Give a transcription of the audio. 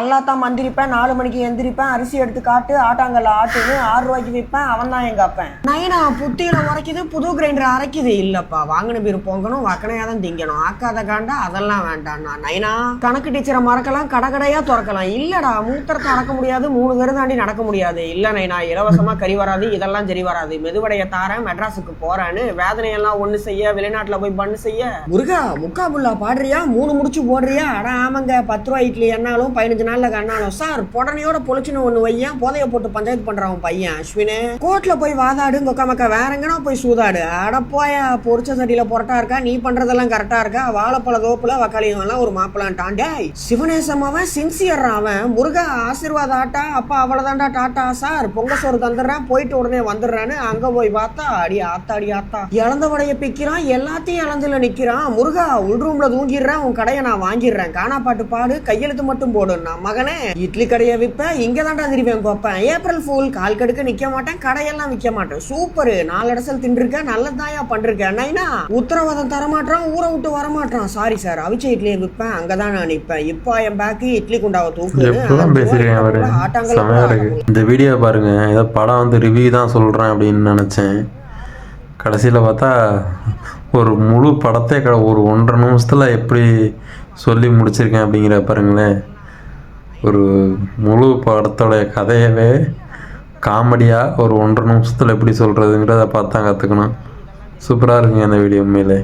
நல்லா தான் மந்திரிப்பேன், 4 மணிக்கு எந்திரிப்பேன், அரிசி எடுத்து காட்டு, ஆட்டாங்கல்ல ஆட்டுன்னு 6 ரூபாய்க்கு விற்பேன். அவன் தான் எங்க அப்பேன். நைனா புத்தியில உரைக்குது, புது கிரைண்டர் அரைக்குது. இல்லப்பா, வாங்கின பேர் பொங்கணும், வக்கனையா தான் திங்கணும், ஆக்காத காண்டா அதெல்லாம் வேண்டாம்ண்ணா. நைனா கணக்கு டீச்சரை மறக்கலாம், கடைக்கடையா திறக்கலாம். இல்லடா, மூத்திரத்தை அடக்க முடியாது, 3 பேரும் தாண்டி நடக்க முடியாது. இல்ல நைனா, இலவசமா கறி வராது, இதெல்லாம் சரி வராது. மெதுவடைய தாரேன், மெட்ராஸுக்கு போறேன்னு வேதனையெல்லாம் ஒண்ணு செய்ய, வெளிநாட்டுல போய் பண்ணு செய்ய. முருகா முக்கா புல்லா பாடுறியா, 3 முடிச்சு போடுறியா? அட ஆமாங்க, 10 ரூபாய் இட்லி என்னாலும் 15 நாள்ல கண்ணாலும். சார் பொடனையோட பொழிச்சுன்னு ஒண்ணு வையன், போதைய போட்டு பஞ்சாயத்து பண்றான் பையன் அஸ்வினு. கோர்ட்ல போய் வாதாடு கொக்க மக்கா, வேற எங்கன்னா போய் சூதாடு. அடப்போயா, பொரிச்ச சட்டியில பொரட்டா இருக்கா, நீ பண்றதெல்லாம் கரெக்டா இருக்கா? வாழைப்பழ தோப்புல வக்காளியம் எல்லாம் ஒரு மாப்பிளான்டான். சிவனேசம் அவன் சின்சியர் அவன். முருகா ஆசீர்வாத ஆட்டா, அப்பா அவ்வளவுதான்டா டாட்டா. சார் பொங்க சோறு தந்துடுறேன், போயிட்டு உடனே வந்துடுறான்னு அங்க போய் பார்த்தா அடி ஆத்தா அடி ஆத்தா, இழந்த வடைய பிக்கிறான், எல்லாத்தையும் இழந்துல நிக்கிறான். முருகா உள் ரூம்ல தூங்கிடுறேன், உன் கடையை நான் வாங்கிடுறேன், காணா பாட்டு பாடு, கையெழுத்து மட்டும் போடும். மகனே இட்லி கடையை விற்ப, இங்க தான்டா திருப்பேன் கோப்பேன். ஏப்ரல் ஃபூல், கால் கடுக்க நிக்க மாட்டேன், கடையெல்லாம் விற்க மாட்டேன். சூப்பர், 4 இடசல் தின்றுருக்க, நல்லதாயா பண்றேன். நைனா உத்தரவாதம் தரமாட்டான், ஊரை விட்டு வரமாட்டான். சாரி சார், அவிச்ச இட்லியை விற்பேன், அங்கதான் நான் நிற்பேன். இப்போ என் பேக்கு இட்லி குண்டாவை தூக்கு. இந்த வீடியோ பாருங்க, ஏதோ படம் வந்து ரிவ்யூ தான் சொல்றேன் அப்படின்னு நினைச்சேன். கடைசியில் பார்த்தா ஒரு முழு படத்தை ஒரு 1.5 நிமிஷத்தில் எப்படி சொல்லி முடிச்சிருக்கேன் அப்படிங்கிற பாருங்களேன். ஒரு முழு படத்தோடைய கதையவே காமெடியாக ஒரு 1.5 நிமிஷத்தில் எப்படி சொல்கிறதுங்கிறத பார்த்து தான் கற்றுக்கணும். சூப்பராக இருக்குங்க அந்த வீடியோ உண்மையிலே.